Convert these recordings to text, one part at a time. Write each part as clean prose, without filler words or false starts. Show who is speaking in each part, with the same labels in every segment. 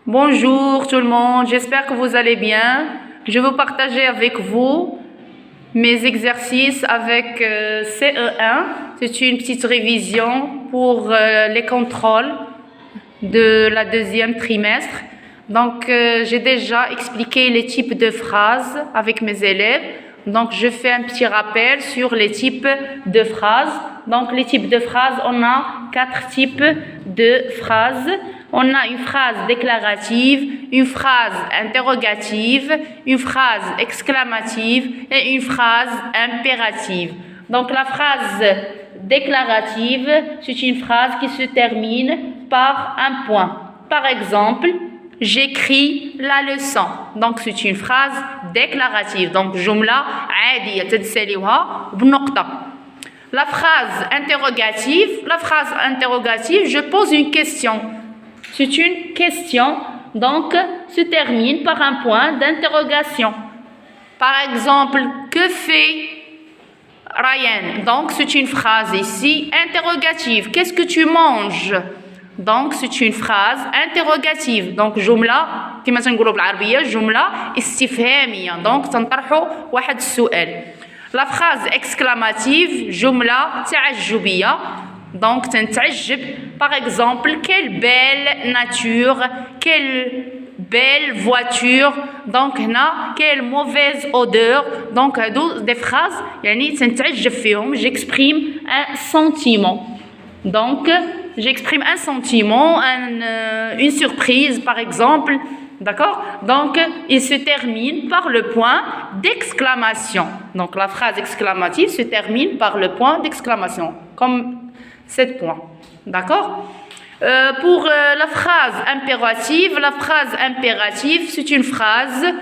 Speaker 1: Bonjour tout le monde, j'espère que vous allez bien. Je vais partager avec vous mes exercices avec CE1. C'est une petite révision pour les contrôles de la deuxième trimestre. Donc, j'ai déjà expliqué les types de phrases avec mes élèves. Donc, je fais un petit rappel sur les types de phrases. Donc, les types de phrases, on a 4 types de phrases. On a une phrase déclarative, une phrase interrogative, une phrase exclamative et une phrase impérative. Donc, la phrase déclarative, c'est une phrase qui se termine par un point. Par exemple, j'écris la leçon. Donc, c'est une phrase déclarative. Donc, jumla عادية تتساليوها بنقطة. La phrase interrogative, je pose une question. C'est une question, donc, se termine par un point d'interrogation. Par exemple, que fait Ryan? Donc, c'est une phrase ici interrogative. Qu'est-ce que tu manges? Donc, c'est une phrase interrogative. Donc, جملة كما تنقولوا بالعربية جملة استفهامية. Donc, تنطرحوا واحد السؤال. La phrase exclamative جملة تعجبية. Donc, تنتعجب. Par exemple, quelle belle nature, quelle belle voiture. Donc, هنا quelle mauvaise odeur. Donc, هادو des phrases يعني تنتعجب فيهم. J'exprime un sentiment. Donc, j'exprime un sentiment, une surprise par exemple, d'accord? Donc, il se termine par le point d'exclamation. Donc, la phrase exclamative se termine par le point d'exclamation, comme 7 points, d'accord? Pour la phrase impérative, c'est une phrase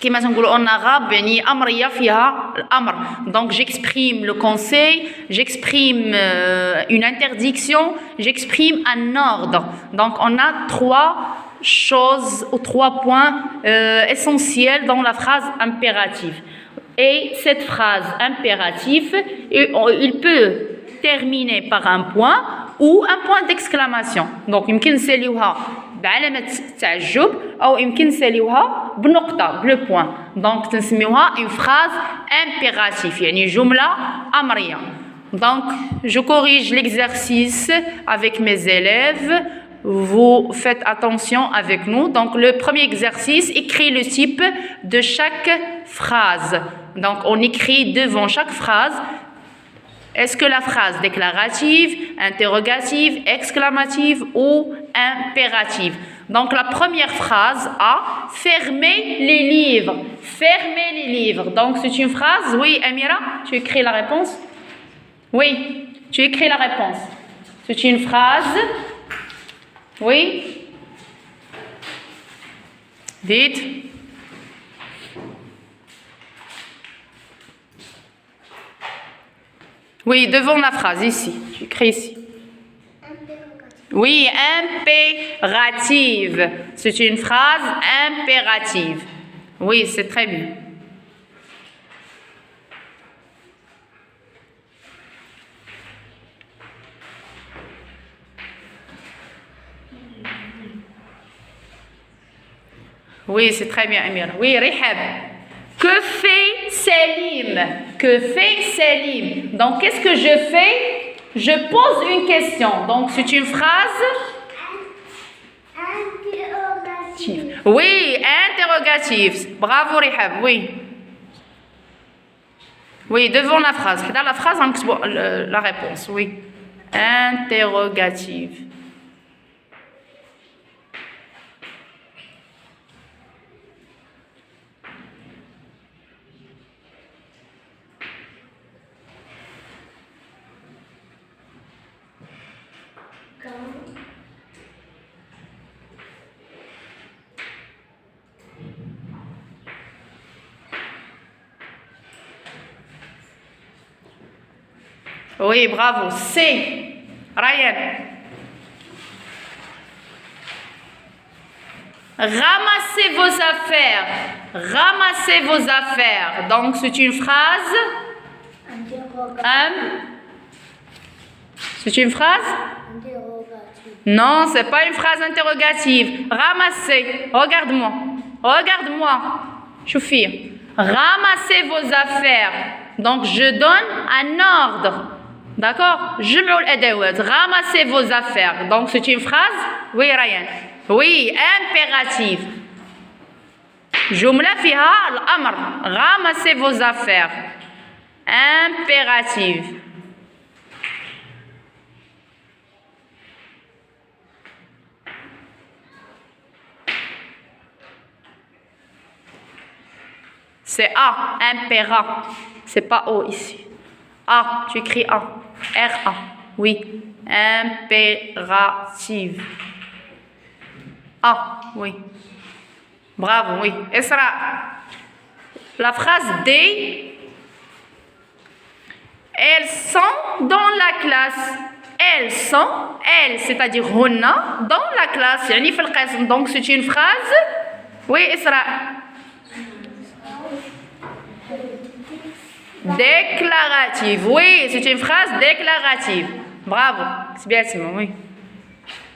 Speaker 1: كما تنقولوا en arabe يعني أمرية فيها الأمر. Donc j'exprime le conseil, j'exprime une interdiction, j'exprime un ordre. Donc on a 3 choses ou 3 points essentiels dans la phrase impérative. Et cette phrase impérative, il peut terminer par un point ou un point d'exclamation. Donc يمكن نساليوها بعلامة تعجب أو يمكن نساليوها بنقطة بلو بوان. دونك تنسميوها une phrase impérative يعني جملة أمرية. Donc je corrige l'exercice avec mes élèves. Vous faites attention avec nous. Donc le premier exercice, écrit le type de chaque phrase. Donc on écrit devant chaque phrase. Est-ce que la phrase déclarative, interrogative, exclamative ou impérative? Donc la première phrase A, fermez les livres. Fermez les livres. Donc c'est une phrase. Oui, Amira, tu écris la réponse? Oui, tu écris la réponse. C'est une phrase. Oui. Dites. Oui, devant la phrase, ici. J'écris ici. Oui, impérative. C'est une phrase impérative. Oui, c'est très bien. Oui, c'est très bien, Amir. Oui, Rihab. Que fait Selim? Que fait Selim? Donc, qu'est-ce que je fais? Je pose une question. Donc, c'est une phrase interrogative. Oui, interrogative. Bravo, Rihab. Oui. Oui, devant la phrase. Dans la phrase, la réponse. Oui. Interrogative. Oui, bravo. C. Ryan. Ramassez vos affaires. Ramassez vos affaires. Donc, c'est une phrase. C'est une phrase? Non, c'est pas une phrase interrogative. Ramasser. Regarde-moi. Regarde-moi. Choufir. Ramassez vos affaires. Donc, je donne un ordre. D'accord? Jum'ul adawat. Ramassez vos affaires. Donc, c'est une phrase? Oui, Ryan. Oui, impérative. Jumla fiha al-amr. Ramassez vos affaires. Impérative. C'est A, impéra. C'est pas O ici. A, tu écris A. R-A. Oui. Impérative. A, oui. Bravo, oui. Esra. La phrase D. Elles sont dans la classe. Elles sont, elles, c'est-à-dire honna, dans la classe. Yani fil qism. Donc c'est une phrase. Oui, Esra. Déclarative. Oui, c'est une phrase déclarative. Bravo. C'est bien, Simon, oui.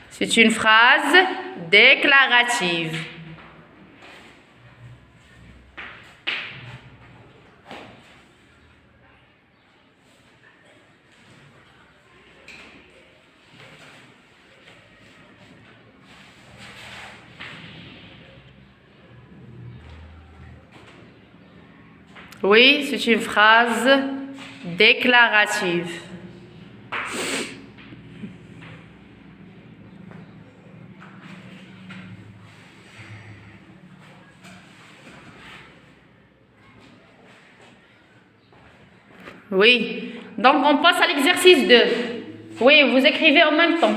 Speaker 1: C'est une phrase déclarative. Oui, c'est une phrase déclarative. Oui. Donc, on passe à l'exercice 2. Oui, vous écrivez en même temps.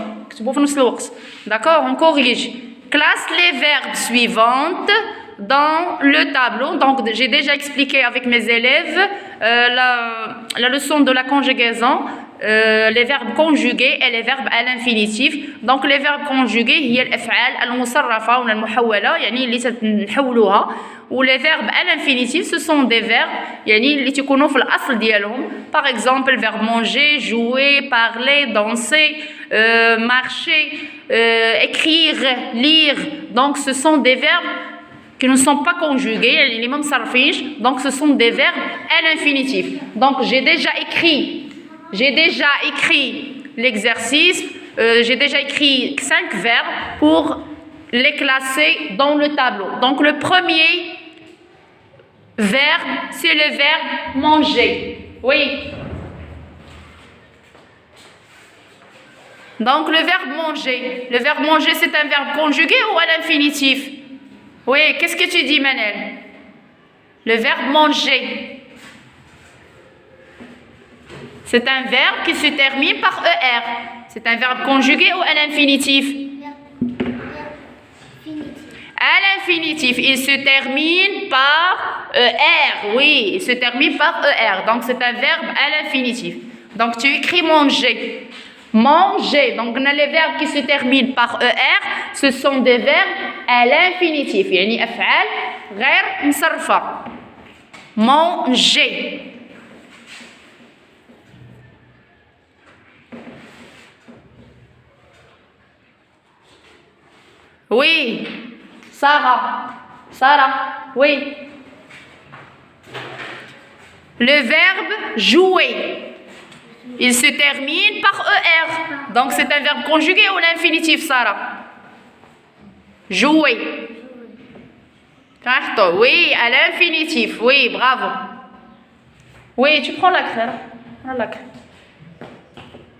Speaker 1: D'accord? On corrige. Classe les verbes suivantes dans le tableau. Donc, j'ai déjà expliqué avec mes élèves la leçon de la conjugaison, les verbes conjugués et les verbes à l'infinitif. Donc, les verbes conjugués, هي الأفعال المصرفة ولا المحولة يعني اللي تنحولوها. Ou les verbes à l'infinitif, ce sont des verbes يعني اللي تكونوا في الأصل ديالهم. Par exemple, le verbe manger, jouer, parler, danser, marcher, écrire, lire. Donc, ce sont des verbes qui ne sont pas conjugués, les mêmes sarfiches, donc ce sont des verbes à l'infinitif. Donc j'ai déjà écrit l'exercice, j'ai déjà écrit 5 verbes pour les classer dans le tableau. Donc le premier verbe, c'est le verbe manger. Oui. Donc le verbe manger. Le verbe manger, c'est un verbe conjugué ou à l'infinitif? Oui, qu'est-ce que tu dis, Manel? Le verbe manger. C'est un verbe qui se termine par ER. C'est un verbe conjugué ou à l'infinitif? À l'infinitif. Il se termine par ER. Oui, il se termine par ER. Donc, c'est un verbe à l'infinitif. Donc, tu écris manger. Manger. Donc, on a les verbes qui se terminent par ER. Ce sont des verbes à l'infinitif. يعني أفعال غير مصرفة. Manger. Oui. Sarah. Sarah. Oui. Le verbe jouer. Il se termine par ER. Donc c'est un verbe conjugué ou l'infinitif, Sarah? Jouer. Oui, à l'infinitif. Oui, bravo. Oui, tu prends la craie.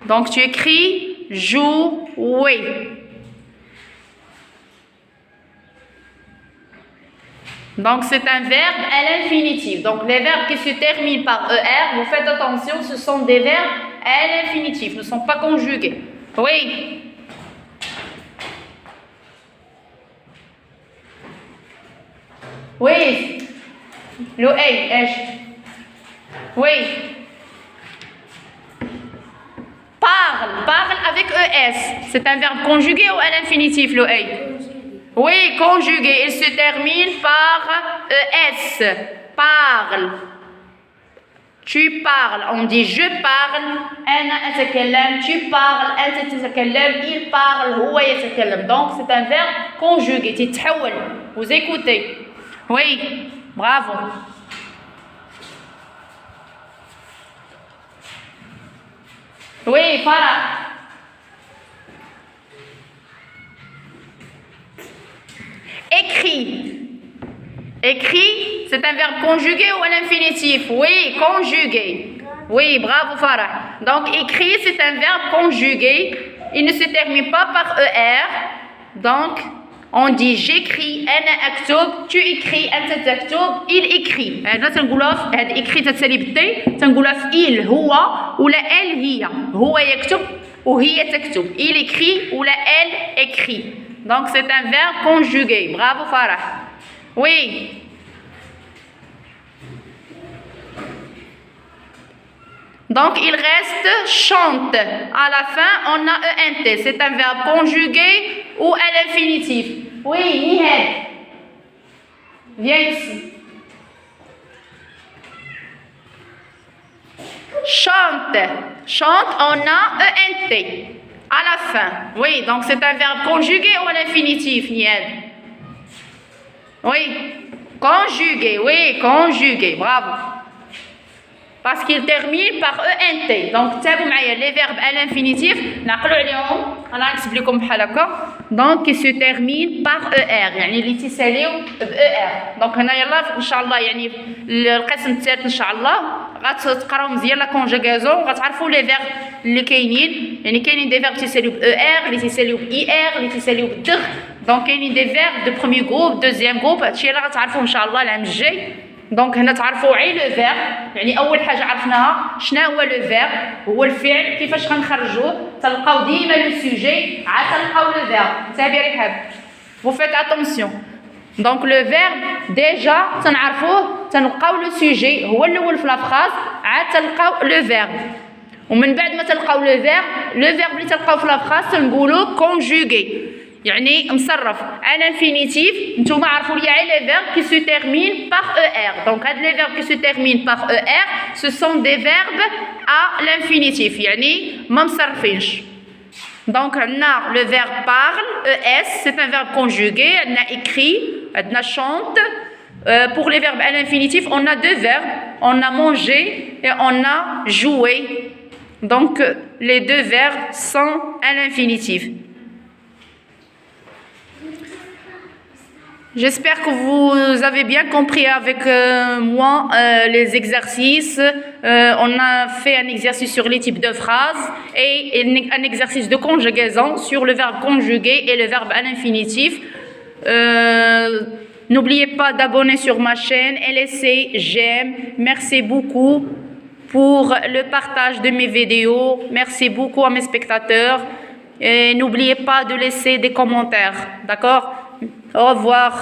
Speaker 1: Donc tu écris jouer. Donc c'est un verbe à l'infinitif. Donc les verbes qui se terminent par ER, vous faites attention, ce sont des verbes à l'infinitif, ne sont pas conjugués. Oui. Oui. Oui. Parle avec ES. C'est un verbe conjugué ou à l'infinitif, le A? Oui, conjugué. Il se termine par ES. Parle. Tu parles, on dit je parle, أنا أتكلم, tu parles, أنت تتكلم, il parle, هو يتكلم. Donc c'est un verbe conjugué, تتحول. Vous écoutez. Oui, bravo. Oui, Farah. Écrit. Écrit, c'est un verbe conjugué ou à l'infinitif? Oui, conjugué. Oui, bravo Farah. Donc écrit, c'est un verbe conjugué. Il ne se termine pas par ER. Donc on dit j'écris, أنا أكتب, tu écris, أنت تكتب, il écrit. هذا تنقولها في هذا écrit تتسالي بالتي تنقولها في il هو ولا elle هي. هو يكتب وهي تكتب. Il écrit ولا elle écrit. Donc c'est un verbe conjugué. Bravo Farah. Oui. Donc il reste chante. À la fin, on a ENT. C'est un verbe conjugué ou à l'infinitif. Oui, Nihad. Viens ici. Chante. Chante, on a ENT. À la fin. Oui, donc c'est un verbe conjugué ou à l'infinitif, Nihad. Oui, conjugué, oui, conjugué, bravo. Parce qu'il termine par ENT. Donc, les verbes à l'infinitif, donc ils se terminent par ER. يعني اللي تيساليو بER. Donc هنا يلا إن شاء الله يعني القسم الثالث إن شاء الله غتقراو مزيان لا كونجوغازون وغتعرفوا لي فيرب اللي كاينين. يعني كاينين دي فيرب تيساليو بER, اللي تيساليو بIR, اللي تيساليو بالدغ. دونك كاينين دي فيرب دو بروميير جروب, دوزيام جروب. هادشي اللي غتعرفوا إن شاء الله العام الجاي. دونك هنا تعرفوا عي لو فيرب, يعني اول حاجه عرفناها شنو هو لو فيرب, هو الفعل كيفاش غنخرجوه. تلقاو ديما لو سوجي عاد تلقاو لو فيرب. تابعي رحاب, vous faites attention. دونك لو فيرب ديجا تنعرفوه, تلقاو لو سوجي هو الاول في لا فراز, عاد تلقاو لو فيرب. ومن بعد ما تلقاو لو فيرب اللي تلقاو في لا فراز تنقولوا كونجوغي, يعني مصرف à l'infinitif. نتوما عرفوا لي على les verbes qui se terminent par ER. Donc هاد les verbes qui se terminent par ER ce sont des verbes à l'infinitif, يعني ما مصرفينش. Donc عندنا le verbe parle, ES, c'est un verbe conjugué. عندنا écrit, عندنا chante. Pour les verbes à l'infinitif, on a deux verbes, on a mangé et on a joué. Donc les deux verbes sont à l'infinitif. J'espère que vous avez bien compris avec moi les exercices. On a fait un exercice sur les types de phrases et un exercice de conjugaison sur le verbe conjugué et le verbe à l'infinitif. N'oubliez pas d'abonner sur ma chaîne et laisser j'aime. Merci beaucoup pour le partage de mes vidéos. Merci beaucoup à mes spectateurs. Et n'oubliez pas de laisser des commentaires. D'accord ? Au revoir.